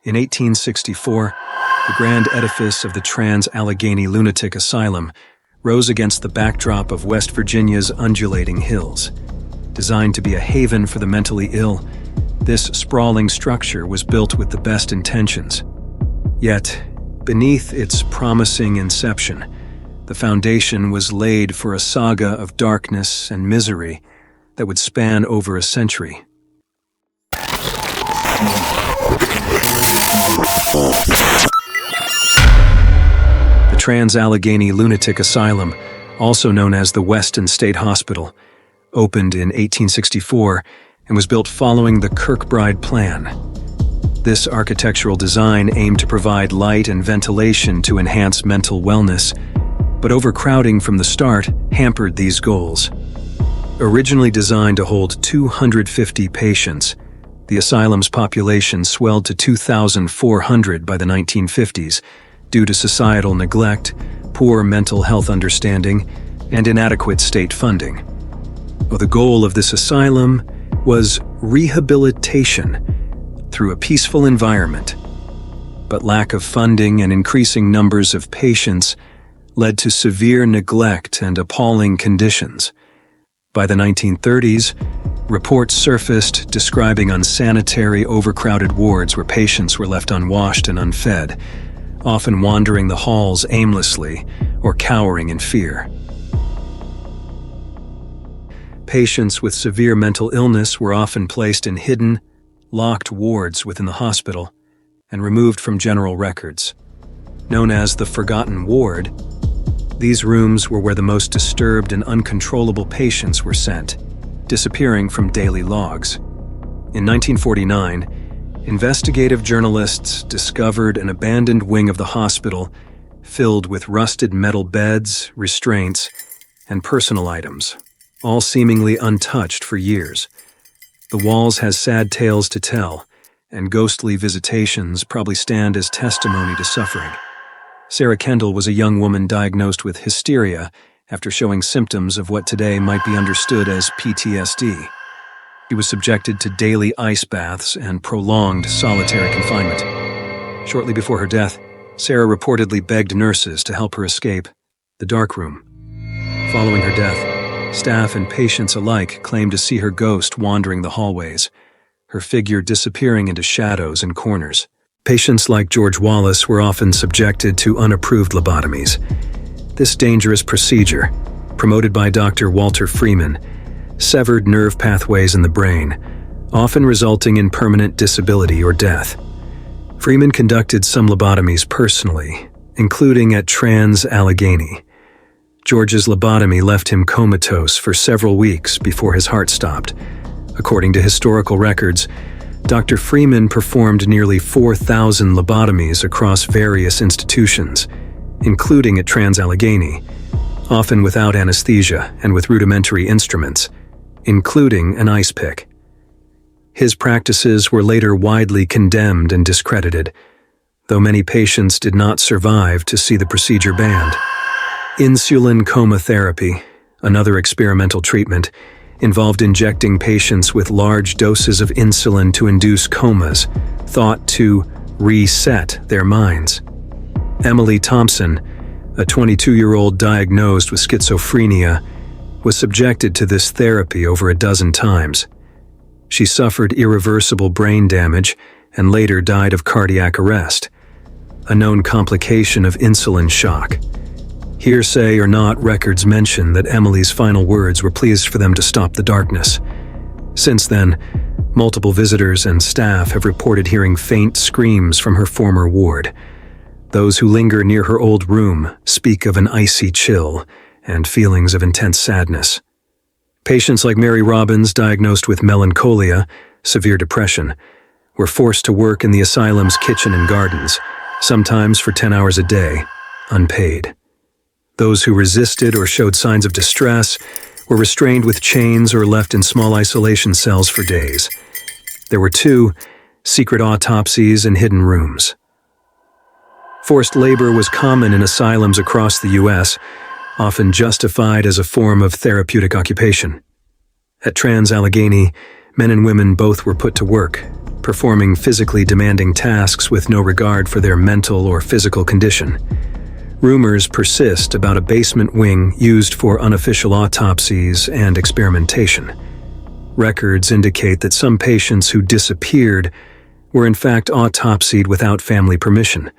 In 1864, the grand edifice of the Trans-Allegheny Lunatic Asylum rose against the backdrop of West Virginia's undulating hills. Designed to be a haven for the mentally ill, this sprawling structure was built with the best intentions. Yet, beneath its promising inception, the foundation was laid for a saga of darkness and misery that would span over a century. The Trans-Allegheny Lunatic Asylum, also known as the Weston State Hospital, opened in 1864 and was built following the Kirkbride plan. This architectural design aimed to provide light and ventilation to enhance mental wellness, but overcrowding from the start hampered these goals. Originally designed to hold 250 patients, the asylum's population swelled to 2,400 by the 1950s due to societal neglect, poor mental health understanding, and inadequate state funding. Well, the goal of this asylum was rehabilitation through a peaceful environment, but lack of funding and increasing numbers of patients led to severe neglect and appalling conditions. By the 1930s, reports surfaced describing unsanitary, overcrowded wards where patients were left unwashed and unfed, often wandering the halls aimlessly or cowering in fear. Patients with severe mental illness were often placed in hidden, locked wards within the hospital and removed from general records. Known as the Forgotten Ward, these rooms were where the most disturbed and uncontrollable patients were sent, disappearing from daily logs. In 1949, investigative journalists discovered an abandoned wing of the hospital filled with rusted metal beds, restraints, and personal items, all seemingly untouched for years. The walls has sad tales to tell, and ghostly visitations probably stand as testimony to suffering. Sarah Kendall was a young woman diagnosed with hysteria after showing symptoms of what today might be understood as PTSD. She was subjected to daily ice baths and prolonged solitary confinement. Shortly before her death, Sarah reportedly begged nurses to help her escape the dark room. Following her death, staff and patients alike claimed to see her ghost wandering the hallways, her figure disappearing into shadows and corners. Patients like George Wallace were often subjected to unapproved lobotomies. This dangerous procedure, promoted by Dr. Walter Freeman, severed nerve pathways in the brain, often resulting in permanent disability or death. Freeman conducted some lobotomies personally, including at Trans-Allegheny. George's lobotomy left him comatose for several weeks before his heart stopped. According to historical records, Dr. Freeman performed nearly 4,000 lobotomies across various institutions, including at Trans-Allegheny, often without anesthesia and with rudimentary instruments, including an ice pick. His practices were later widely condemned and discredited, though many patients did not survive to see the procedure banned. Insulin coma therapy, another experimental treatment, involved injecting patients with large doses of insulin to induce comas, thought to reset their minds. Emily Thompson, a 22-year-old diagnosed with schizophrenia, was subjected to this therapy over a dozen times. She suffered irreversible brain damage and later died of cardiac arrest, a known complication of insulin shock. Hearsay or not, records mention that Emily's final words were pleased for them to stop the darkness. Since then, multiple visitors and staff have reported hearing faint screams from her former ward. Those who linger near her old room speak of an icy chill and feelings of intense sadness. Patients like Mary Robbins, diagnosed with melancholia, severe depression, were forced to work in the asylum's kitchen and gardens, sometimes for 10 hours a day, unpaid. Those who resisted or showed signs of distress were restrained with chains or left in small isolation cells for days. There were 2 secret autopsies in hidden rooms. Forced labor was common in asylums across the U.S., often justified as a form of therapeutic occupation. At Trans-Allegheny, men and women both were put to work, performing physically demanding tasks with no regard for their mental or physical condition. Rumors persist about a basement wing used for unofficial autopsies and experimentation. Records indicate that some patients who disappeared were in fact autopsied without family permission,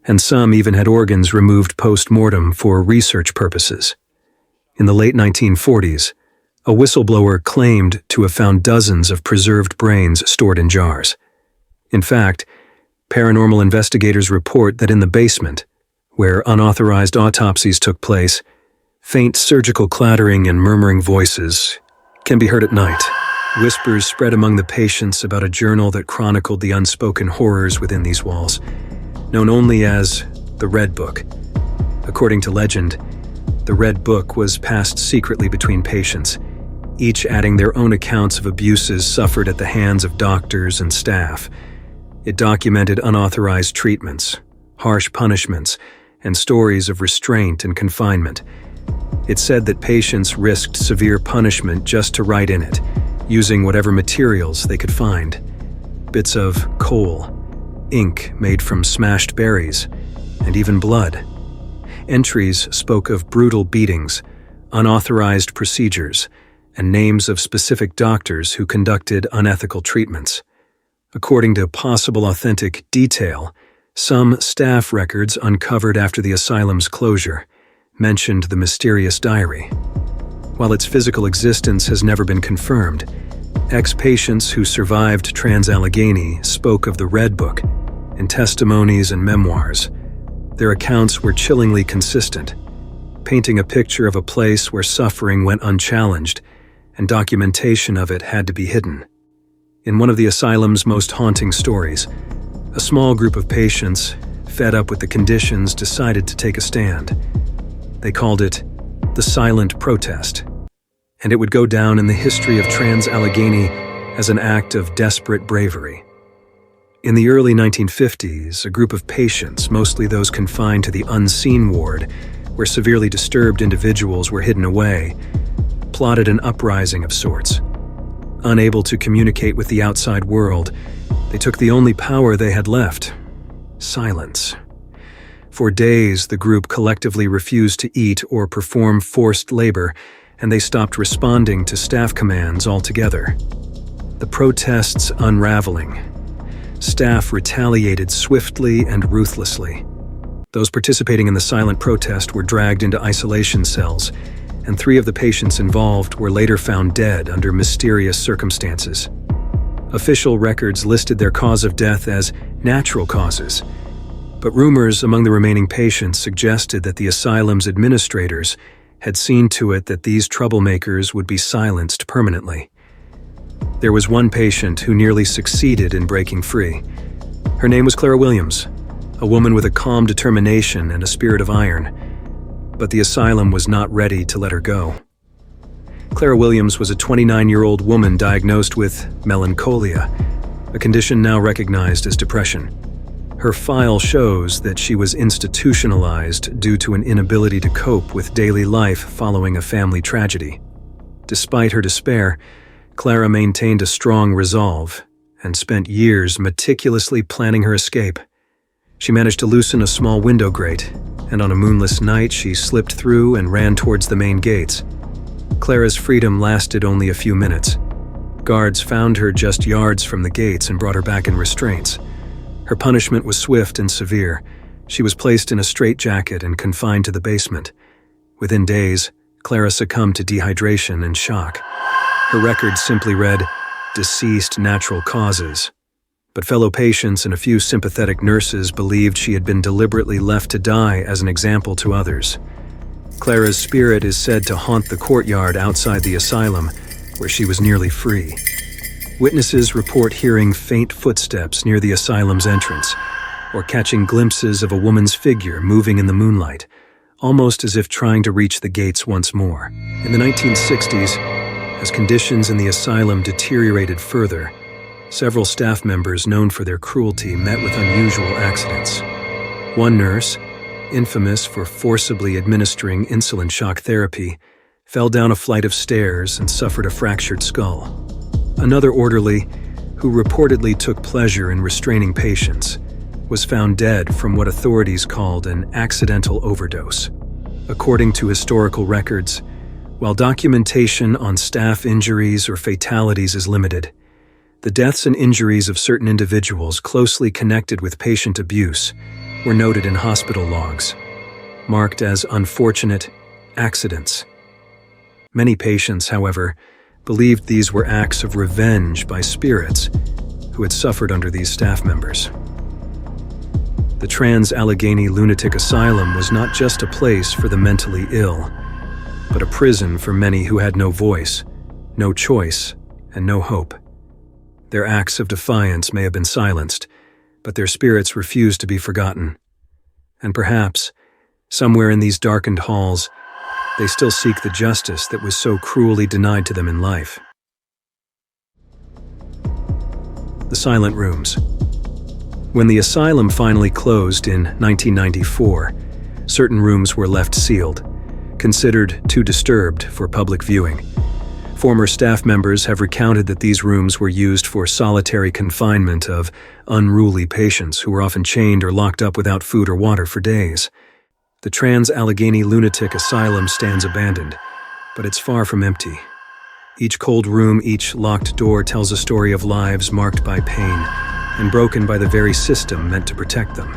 and some even had organs removed post-mortem for research purposes. In the late 1940s, a whistleblower claimed to have found dozens of preserved brains stored in jars. In fact, paranormal investigators report that in the basement, where unauthorized autopsies took place, faint surgical clattering and murmuring voices can be heard at night. Whispers spread among the patients about a journal that chronicled the unspoken horrors within these walls, known only as the Red Book. According to legend, the Red Book was passed secretly between patients, each adding their own accounts of abuses suffered at the hands of doctors and staff. It documented unauthorized treatments, harsh punishments, and stories of restraint and confinement. It said that patients risked severe punishment just to write in it, using whatever materials they could find. Bits of coal, ink made from smashed berries, and even blood. Entries spoke of brutal beatings, unauthorized procedures, and names of specific doctors who conducted unethical treatments. According to possible authentic detail, some staff records uncovered after the asylum's closure mentioned the mysterious diary. While its physical existence has never been confirmed, ex-patients who survived Trans-Allegheny spoke of the Red Book in testimonies and memoirs. Their accounts were chillingly consistent, painting a picture of a place where suffering went unchallenged and documentation of it had to be hidden. In one of the asylum's most haunting stories, a small group of patients, fed up with the conditions, decided to take a stand. They called it the Silent Protest, and it would go down in the history of Trans-Allegheny as an act of desperate bravery. In the early 1950s, a group of patients, mostly those confined to the unseen ward, where severely disturbed individuals were hidden away, plotted an uprising of sorts. Unable to communicate with the outside world, they took the only power they had left: silence. For days, the group collectively refused to eat or perform forced labor, and they stopped responding to staff commands altogether. The protests unraveling. Staff retaliated swiftly and ruthlessly. Those participating in the silent protest were dragged into isolation cells, and 3 of the patients involved were later found dead under mysterious circumstances. Official records listed their cause of death as natural causes, but rumors among the remaining patients suggested that the asylum's administrators had seen to it that these troublemakers would be silenced permanently. There was one patient who nearly succeeded in breaking free. Her name was Clara Williams, a woman with a calm determination and a spirit of iron, but the asylum was not ready to let her go. Clara Williams was a 29-year-old woman diagnosed with melancholia, a condition now recognized as depression. Her file shows that she was institutionalized due to an inability to cope with daily life following a family tragedy. Despite her despair, Clara maintained a strong resolve and spent years meticulously planning her escape. She managed to loosen a small window grate, and on a moonless night she slipped through and ran towards the main gates. Clara's freedom lasted only a few minutes. Guards found her just yards from the gates and brought her back in restraints. Her punishment was swift and severe. She was placed in a straitjacket and confined to the basement. Within days, Clara succumbed to dehydration and shock. Her record simply read, "Deceased natural causes." But fellow patients and a few sympathetic nurses believed she had been deliberately left to die as an example to others. Clara's spirit is said to haunt the courtyard outside the asylum, where she was nearly free. Witnesses report hearing faint footsteps near the asylum's entrance, or catching glimpses of a woman's figure moving in the moonlight, almost as if trying to reach the gates once more. In the 1960s, as conditions in the asylum deteriorated further, several staff members known for their cruelty met with unusual accidents. One nurse, infamous for forcibly administering insulin shock therapy, fell down a flight of stairs and suffered a fractured skull. Another orderly, who reportedly took pleasure in restraining patients, was found dead from what authorities called an accidental overdose. According to historical records, while documentation on staff injuries or fatalities is limited, the deaths and injuries of certain individuals closely connected with patient abuse were noted in hospital logs, marked as unfortunate accidents. Many patients, however, believed these were acts of revenge by spirits who had suffered under these staff members. The Trans-Allegheny Lunatic Asylum was not just a place for the mentally ill, but a prison for many who had no voice, no choice, and no hope. Their acts of defiance may have been silenced, but their spirits refused to be forgotten. And perhaps, somewhere in these darkened halls, they still seek the justice that was so cruelly denied to them in life. The Silent Rooms. When the asylum finally closed in 1994, certain rooms were left sealed, considered too disturbed for public viewing. Former staff members have recounted that these rooms were used for solitary confinement of unruly patients who were often chained or locked up without food or water for days. The Trans-Allegheny Lunatic Asylum stands abandoned, but it's far from empty. Each cold room, each locked door tells a story of lives marked by pain and broken by the very system meant to protect them.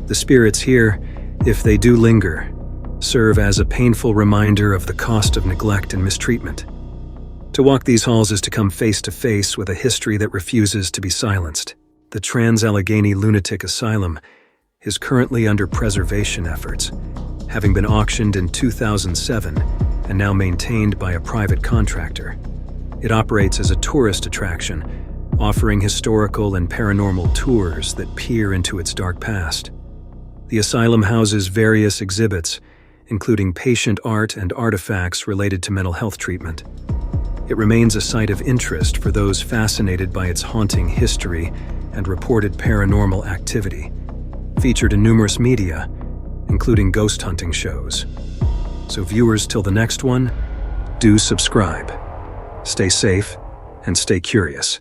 The spirits here, if they do linger, serve as a painful reminder of the cost of neglect and mistreatment. To walk these halls is to come face to face with a history that refuses to be silenced. The Trans-Allegheny Lunatic Asylum is currently under preservation efforts, having been auctioned in 2007 and now maintained by a private contractor. It operates as a tourist attraction, offering historical and paranormal tours that peer into its dark past. The asylum houses various exhibits, including patient art and artifacts related to mental health treatment. It remains a site of interest for those fascinated by its haunting history and reported paranormal activity, featured in numerous media, including ghost hunting shows. So viewers, till the next one, do subscribe. Stay safe and stay curious.